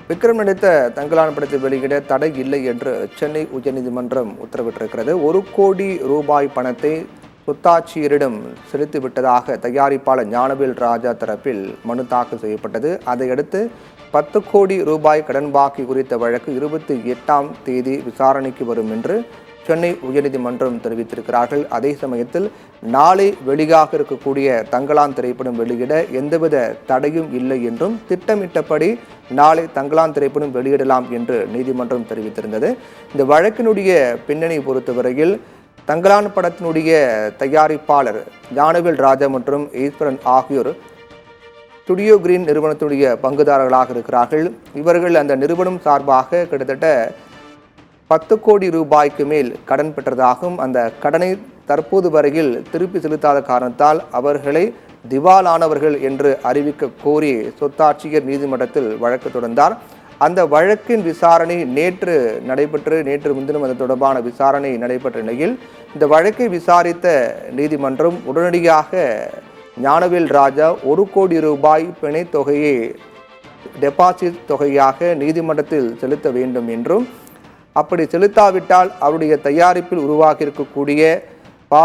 விக்ரம் நடித்த தங்கலான் படத்தை வெளியிட தடை இல்லை என்று சென்னை உயர்நீதிமன்றம் உத்தரவிட்டிருக்கிறது. 1 கோடி ரூபாய் பணத்தை சொத்தாட்சியரிடம் செலுத்திவிட்டதாக தயாரிப்பாளர் ஞானவேல் ராஜா தரப்பில் மனு தாக்கல் செய்யப்பட்டது. அதையடுத்து 10 கோடி ரூபாய் கடன் பாக்கி குறித்த வழக்கு 28ஆம் தேதி விசாரணைக்கு வரும் என்று சென்னை உயர்நீதிமன்றம் தெரிவித்திருக்கிறார்கள். அதே சமயத்தில் நாளை வெளியாக இருக்கக்கூடிய தங்கலான் திரைப்படம் வெளியிட எந்தவித தடையும் இல்லை என்றும் திட்டமிட்டபடி நாளை தங்கலான் திரைப்படம் வெளியிடலாம் என்று நீதிமன்றம் தெரிவித்திருந்தது. இந்த வழக்கினுடைய பின்னணி பொறுத்தவரையில் தங்கலான் படத்தினுடைய தயாரிப்பாளர் ஞானவேல் ராஜா மற்றும் ஈஸ்வரன் ஆகியோர் ஸ்டுடியோ கிரீன் நிறுவனத்துடைய பங்குதாரர்களாக இருக்கிறார்கள். இவர்கள் அந்த நிறுவனம் சார்பாக கிட்டத்தட்ட 10 கோடி ரூபாய்க்கு மேல் கடன் பெற்றதாகவும் அந்த கடனை தற்போது வரையில் திருப்பி செலுத்தாத காரணத்தால் அவர்களை திவாலானவர்கள் என்று அறிவிக்க கோரி சொத்தாட்சியர் நீதிமன்றத்தில் வழக்கு தொடர்ந்தார். அந்த வழக்கின் விசாரணை நேற்று முன்தினம் அது தொடர்பான விசாரணை நடைபெற்ற நிலையில் இந்த வழக்கை விசாரித்த நீதிமன்றம் உடனடியாக ஞானவேல் ராஜா 1 கோடி ரூபாய் பிணை தொகையை டெபாசிட் தொகையாக நீதிமன்றத்தில் செலுத்த வேண்டும் என்றும் அப்படி செலுத்தாவிட்டால் அவருடைய தயாரிப்பில் உருவாகி இருக்கக்கூடிய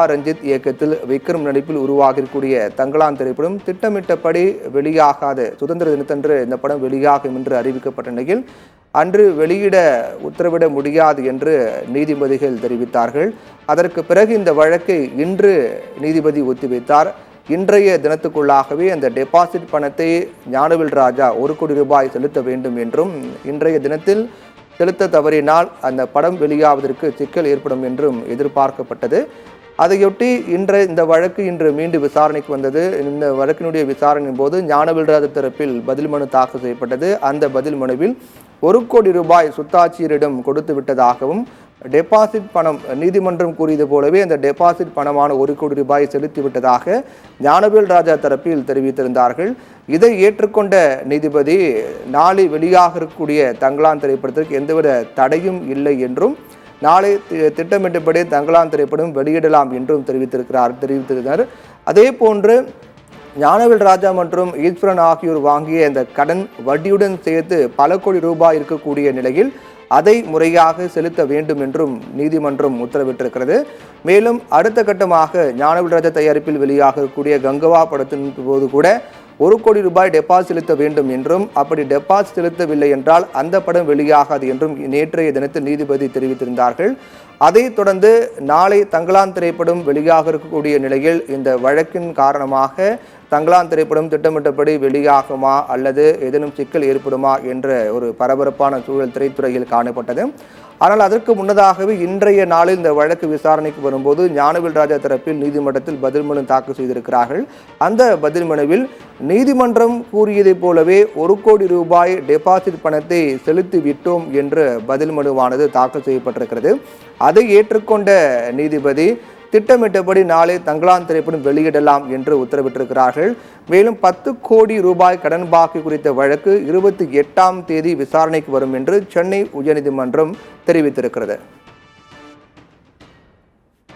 ரஞ்சித் இயக்கத்தில் விக்ரம் நடிப்பில் உருவாகியிருக்கூடிய தங்கலான் திரைப்படம் திட்டமிட்டபடி வெளியாகாது. சுதந்திர தினத்தன்று இந்த படம் வெளியாகும் என்று அறிவிக்கப்பட்ட நிலையில் அன்று வெளியிட உத்தரவிட முடியாது என்று நீதிபதிகள் தெரிவித்தார்கள். அதற்கு பிறகு இந்த வழக்கை இன்று நீதிபதி ஒத்திவைத்தார். இன்றைய தினத்துக்குள்ளாகவே அந்த டெபாசிட் பணத்தை ஞானவேல் ராஜா 1 கோடி ரூபாய் செலுத்த வேண்டும் என்றும் இன்றைய தினத்தில் செலுத்த தவறினால் அந்த படம் வெளியாவதற்கு சிக்கல் ஏற்படும் என்றும் எதிர்பார்க்கப்பட்டது. அதையொட்டி இந்த வழக்கு இன்று மீண்டும் விசாரணைக்கு வந்தது. இந்த வழக்கினுடைய விசாரணையின் போது ஞானவேல் ராஜா தரப்பில் பதில் மனு தாக்கல் செய்யப்பட்டது. அந்த பதில் மனுவில் 1 கோடி ரூபாய் சொத்தாட்சியரிடம் கொடுத்து விட்டதாகவும் டெபாசிட் பணம் நீதிமன்றம் கூறியது போலவே அந்த டெபாசிட் பணமான 1 கோடி ரூபாய் செலுத்திவிட்டதாக ஞானவேல் ராஜா தரப்பில் தெரிவித்திருந்தார்கள். இதை ஏற்றுக்கொண்ட நீதிபதி நாளை வெளியாக இருக்கக்கூடிய தங்கலான் திரைப்படத்திற்கு எந்தவித தடையும் இல்லை என்றும் நாளை திட்டமிட்டபடி தங்கலான் திரைப்படம் வெளியிடலாம் என்றும் தெரிவித்திருக்கிறார். அதே போன்று ஞானவேல் ராஜா மற்றும் ஈஸ்வரன் ஆகியோர் வாங்கிய இந்த கடன் வட்டியுடன் சேர்த்து பல கோடி ரூபாய் இருக்கக்கூடிய நிலையில் அதை முறையாக செலுத்த வேண்டும் என்றும் நீதிமன்றம் உத்தரவிட்டிருக்கிறது. மேலும் அடுத்த கட்டமாக ஞானவேல் ராஜா தயாரிப்பில் வெளியாக இருக்கக்கூடிய கங்கவா படத்தின் போது கூட 1 கோடி ரூபாய் டெபாசிட் செலுத்த வேண்டும் என்றும் அப்படி டெபாசிட் செலுத்தவில்லை என்றால் அந்த படம் வெளியாகாது என்றும் நேற்றைய தினத்தில் நீதிபதி தெரிவித்திருந்தார்கள். அதைத் தொடர்ந்து நாளை தங்கலான் திரைப்படம் வெளியாக இருக்கக்கூடிய நிலையில் இந்த வழக்கின் காரணமாக தங்கலான் திரைப்படம் திட்டமிட்டபடி வெளியாகுமா அல்லது ஏதேனும் சிக்கல் ஏற்படுமா என்ற ஒரு பரபரப்பான சூழல் திரைத்துறையில் காணப்பட்டது. ஆனால் அதற்கு முன்னதாகவே இன்றைய நாளில் இந்த வழக்கு விசாரணைக்கு வரும்போது ஞானவேல் ராஜா தரப்பில் நீதிமன்றத்தில் பதில் மனு தாக்கல் செய்திருக்கிறார்கள். அந்த பதில் மனுவில் நீதிமன்றம் கூறியதைப் போலவே 1 கோடி ரூபாய் டெபாசிட் பணத்தை செலுத்தி விட்டோம் என்று பதில் மனுவானது தாக்கல் செய்யப்பட்டிருக்கிறது. அதை ஏற்றுக்கொண்ட நீதிபதி திட்டமிட்டபடி நாளை தங்கலான் திரைப்படம் வெளியிடலாம் என்று உத்தரவிட்டிருக்கிறார்கள். மேலும் 10 கோடி ரூபாய் கடன் பாக்கி குறித்த வழக்கு 28ஆம் தேதி விசாரணைக்கு வரும் என்று சென்னை உயர்நீதிமன்றம் தெரிவித்திருக்கிறது.